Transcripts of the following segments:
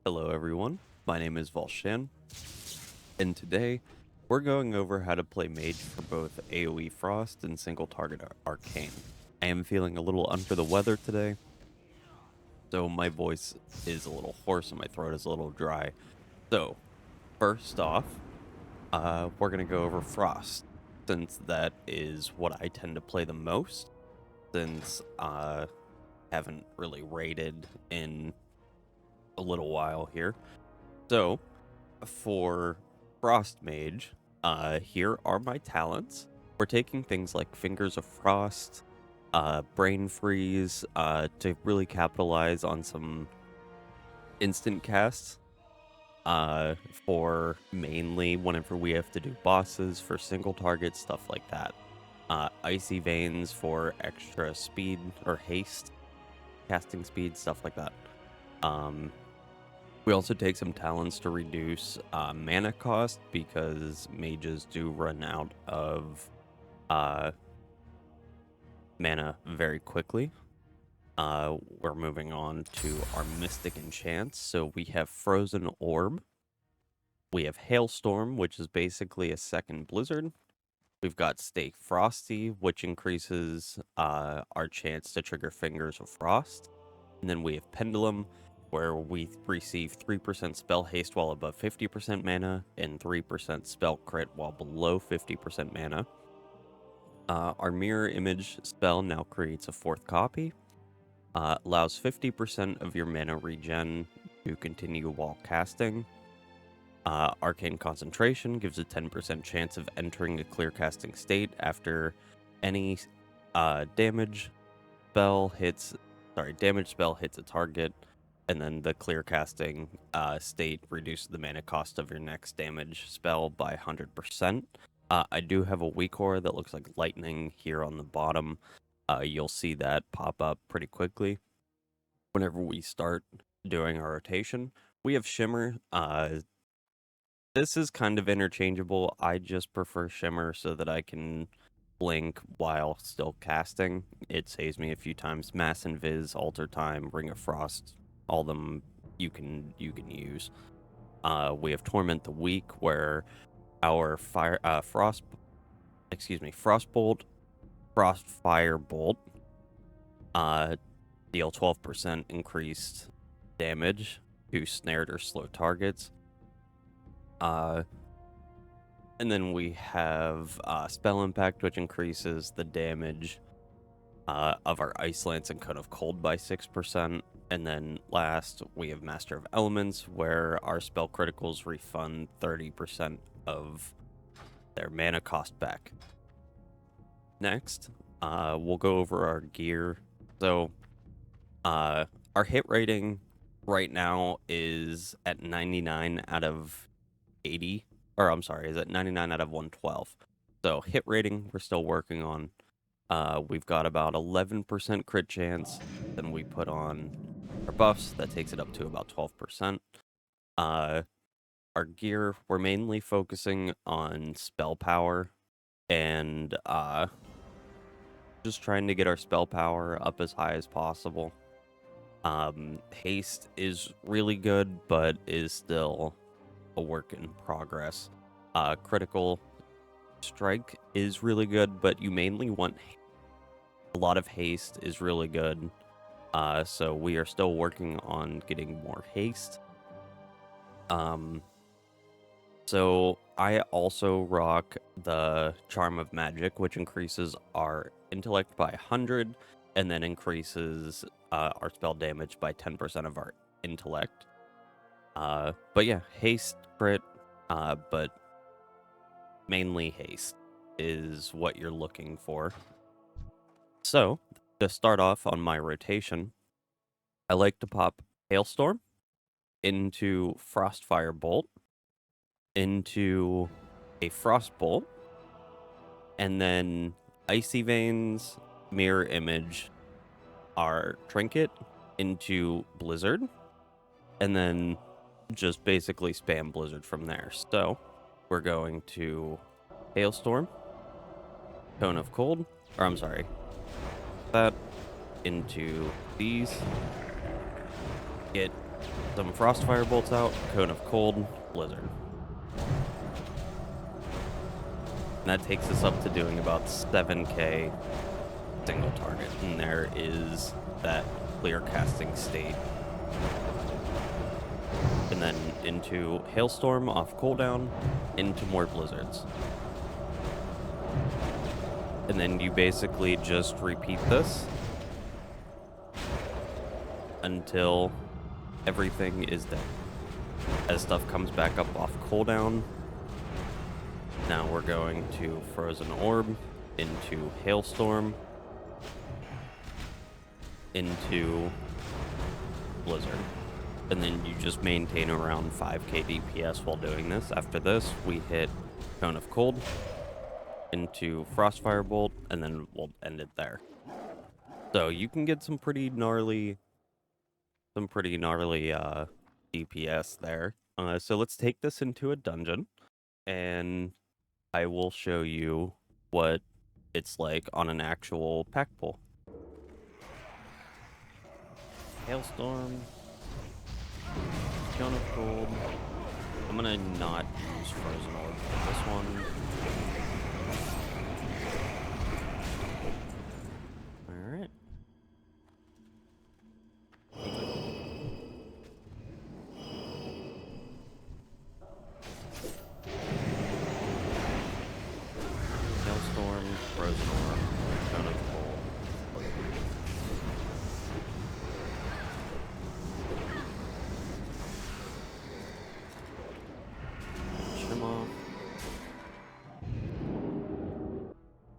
Hello everyone, my name is Volshan, and today we're going over how to play Mage for both AoE Frost and single target Arcane. I am feeling a little under the weather today, so my voice is a little hoarse and my throat is a little dry. So, first off, we're going to go over Frost, since that is what I tend to play the most, since I haven't really raided in a little while here. So, for Frost Mage, here are my talents. We're taking things like Fingers of Frost, Brain Freeze, to really capitalize on some instant casts, for mainly whenever we have to do bosses, for single target, stuff like that. Icy Veins for extra speed or haste, casting speed, stuff like that. We also take some talents to reduce mana cost because mages do run out of mana very quickly. We're moving on to our Mystic Enchants. So we have Frozen Orb. We have Hailstorm, which is basically a second Blizzard. We've got Stay Frosty, which increases our chance to trigger Fingers of Frost. And then we have Pendulum, where we receive 3% spell haste while above 50% mana, and 3% spell crit while below 50% mana. Our Mirror Image spell now creates a fourth copy. Allows 50% of your mana regen to continue while casting. Arcane Concentration gives a 10% chance of entering a clear casting state after any damage spell hits a target, and then the clear casting state reduces the mana cost of your next damage spell by 100%. I do have a weak aura that looks like lightning here on the bottom. You'll see that pop up pretty quickly whenever we start doing our rotation. We have Shimmer. This is kind of interchangeable. I just prefer Shimmer so that I can blink while still casting. It saves me a few times. Mass Invis, Alter Time, Ring of Frost, all of them you can use. We have Torment the Weak, where our Frostbolt, Frostfire Bolt, deal 12% increased damage to snared or slow targets. And then we have Spell Impact, which increases the damage of our Ice Lance and Cone of Cold by 6%. And then last, we have Master of Elements, where our spell criticals refund 30% of their mana cost back. Next, we'll go over our gear. So, our hit rating right now is at 99 out of 80. Or, I'm sorry, is at 99 out of 112. So, hit rating, we're still working on. We've got about 11% crit chance. Then we put on our buffs. That takes it up to about 12%. Our gear, we're mainly focusing on spell power and just trying to get our spell power up as high as possible. Haste is really good, but is still a work in progress. Critical strike is really good, but you mainly want a lot of haste is really good. So we are still working on getting more haste. So I also rock the Charm of Magic, which increases our intellect by 100 and then increases our spell damage by 10% of our intellect. But yeah, haste, crit, but mainly haste is what you're looking for. So, to start off on my rotation, I like to pop Hailstorm into Frostfire Bolt, into a Frostbolt, and then Icy Veins, Mirror Image, our Trinket into Blizzard, and then just basically spam Blizzard from there. So, we're going to Hailstorm, Cone of Cold, or I'm sorry, that into these, get Some Frost Firebolts out, Cone of Cold, Blizzard. And that takes us up to doing about 7k single target. And there is that clear casting state. And then into Hailstorm off cooldown, into more Blizzards. And then you basically just repeat this until everything is dead. As stuff comes back up off cooldown, now we're going to Frozen Orb, into Hailstorm, into Blizzard. And then you just maintain around 5k DPS while doing this. After this, we hit Cone of Cold, into Frost Firebolt, and then we'll end it there. So you can get some pretty gnarly DPS there. So let's take this into a dungeon, and I will show you what it's like on an actual pack pull. Hailstorm, Cone of Cold. I'm gonna not use Frozen Orb for this one. Alright. Hailstorm, Frozen Orb, Cone of Cold.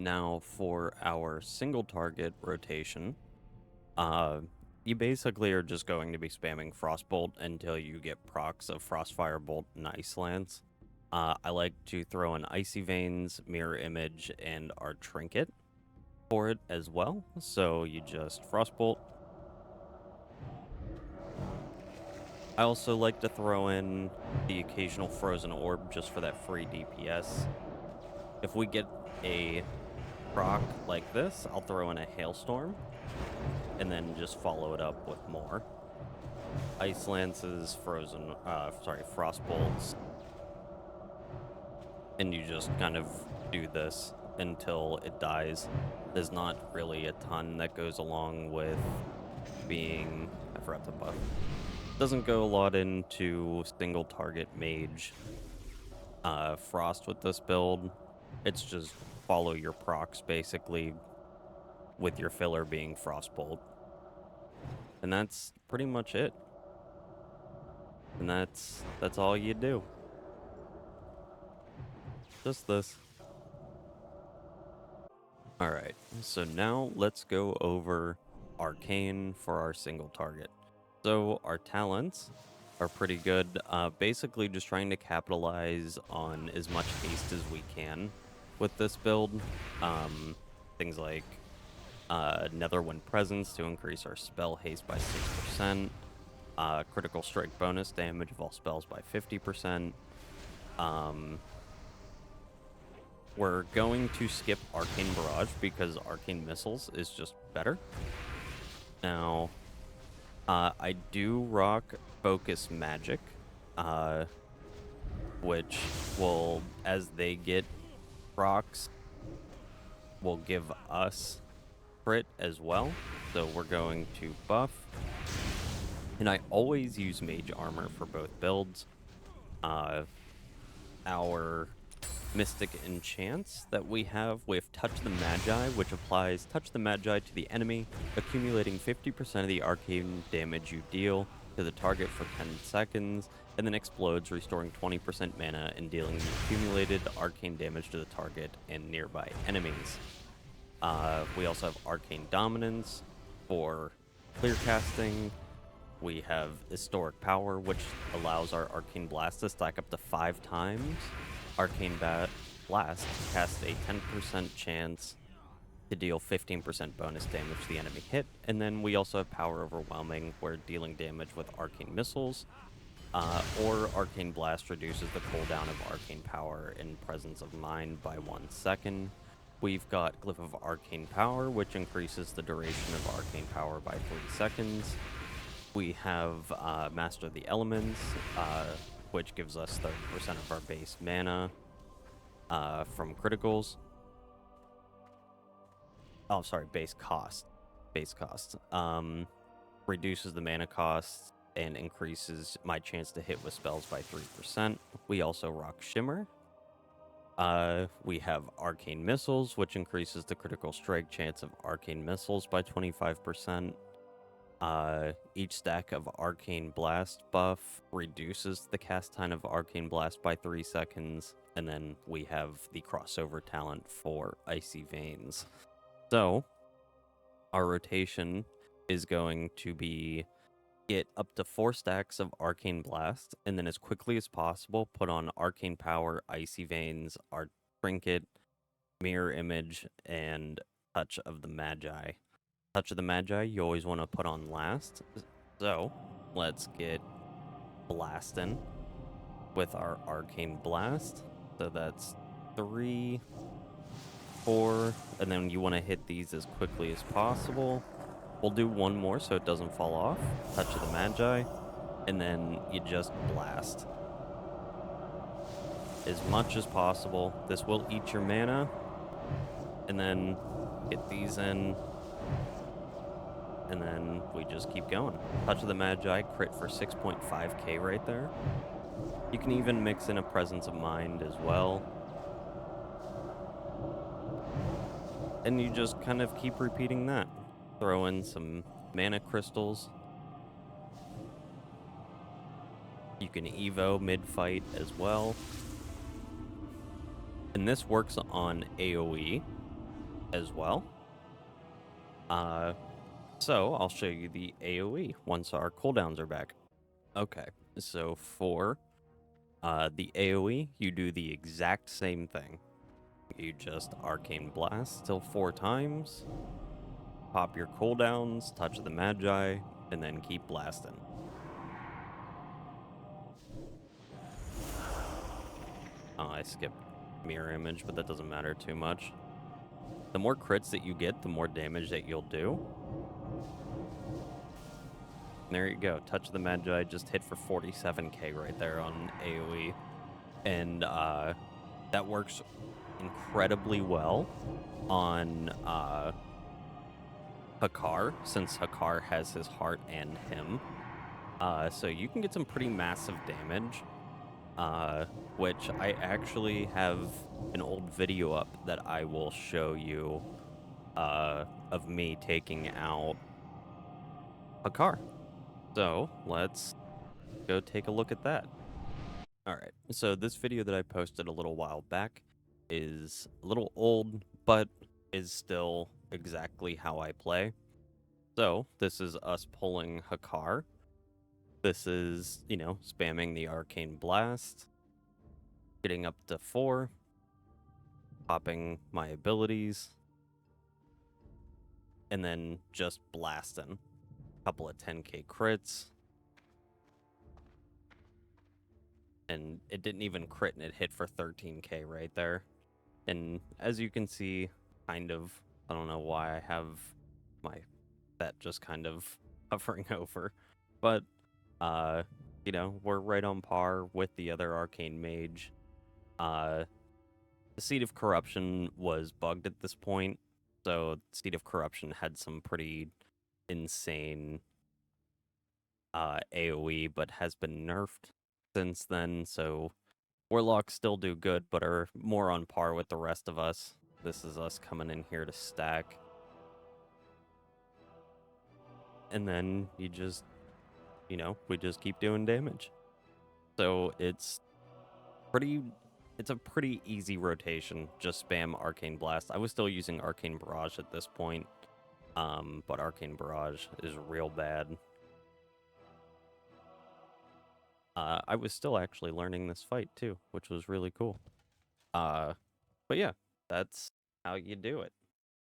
Now for our single target rotation, you basically are just going to be spamming Frostbolt until you get procs of Frost Firebolt and Ice Lance. I like to throw in Icy Veins, Mirror Image, and our Trinket for it as well. So you just Frostbolt. I also like to throw in the occasional Frozen Orb just for that free DPS. If we get a proc like this, I'll throw in a Hailstorm and then just follow it up with more Ice Lances, Frostbolts, and you just kind of do this until it dies. There's not really a ton that goes along with being, I forgot to buff. Doesn't go a lot into single target Mage Frost with this build. It's just follow your procs basically, with your filler being Frostbolt. And that's pretty much it. And that's all you do. Just this. Alright, so now let's go over Arcane for our single target. So our talents are pretty good. Basically just trying to capitalize on as much haste as we can with this build. Things like Netherwind Presence to increase our spell haste by 6%, critical strike bonus damage of all spells by 50%. We're going to skip Arcane Barrage because Arcane Missiles is just better. Now, I do rock Focus Magic, which will, as they get procs, will give us crit as well. So we're going to buff. And I always use Mage Armor for both builds. Our Mystic Enchants that we have Touch the Magi, which applies Touch the Magi to the enemy, accumulating 50% of the arcane damage you deal to the target for 10 seconds, and then explodes, restoring 20% mana and dealing the accumulated arcane damage to the target and nearby enemies. We also have Arcane Dominance for clear casting. We have Historic Power, which allows our Arcane Blast to stack up to 5 times. Arcane Blast casts a 10% chance to deal 15% bonus damage to the enemy hit. And then we also have Power Overwhelming, where dealing damage with Arcane Missiles or Arcane Blast reduces the cooldown of Arcane Power in Presence of Mind by 1 second. We've got Glyph of Arcane Power, which increases the duration of Arcane Power by 3 seconds. We have Master of the Elements, which gives us 30% of our base mana from criticals. Oh, sorry, base cost. Base cost. Reduces the mana cost and increases my chance to hit with spells by 3%. We also rock Shimmer. We have Arcane Missiles, which increases the critical strike chance of Arcane Missiles by 25%. Each stack of Arcane Blast buff reduces the cast time of Arcane Blast by 3 seconds. And then we have the crossover talent for Icy Veins. So, our rotation is going to be get up to 4 stacks of Arcane Blast, and then as quickly as possible, put on Arcane Power, Icy Veins, our Trinket, Mirror Image, and Touch of the Magi. Touch of the Magi, you always want to put on last. So, let's get blasting with our Arcane Blast. So that's 3, 4, and then you want to hit these as quickly as possible. We'll do one more so it doesn't fall off. Touch of the Magi, and then you just blast as much as possible. This will eat your mana, and then get these in, and then we just keep going. Touch of the Magi, crit for 6.5k right there. You can even mix in a Presence of Mind as well. And you just kind of keep repeating that. Throw in some mana crystals. You can Evo mid-fight as well. And this works on AoE as well. So I'll show you the AoE once our cooldowns are back. Okay, so for the AoE, you do the exact same thing. You just Arcane Blast till 4 times, pop your cooldowns, Touch of the Magi, and then keep blasting. Oh, I skipped Mirror Image, but that doesn't matter too much. The more crits that you get, the more damage that you'll do. There you go. Touch of the Magi just hit for 47k right there on AoE. And that works incredibly well on Hakkar, since Hakkar has his heart and him. So you can get some pretty massive damage, which I actually have an old video up that I will show you of me taking out Hakkar. So let's go take a look at that. Alright, so this video that I posted a little while back is a little old, but is still exactly how I play. So this is us pulling Hakkar. This is, you know, spamming the Arcane Blast, getting up to 4, popping my abilities, and then just blasting. Couple of 10k crits. And it didn't even crit, and it hit for 13k right there. And as you can see, kind of, I don't know why I have that just kind of hovering over. But, you know, we're right on par with the other Arcane Mage. The Seed of Corruption was bugged at this point, so Seed of Corruption had some pretty insane AoE, but has been nerfed since then, so Warlocks still do good, but are more on par with the rest of us. This is us coming in here to stack. And then you just, you know, we just keep doing damage. So it's a pretty easy rotation. Just spam Arcane Blast. I was still using Arcane Barrage at this point, but Arcane Barrage is real bad. I was still actually learning this fight too, which was really cool. But yeah, that's how you do it.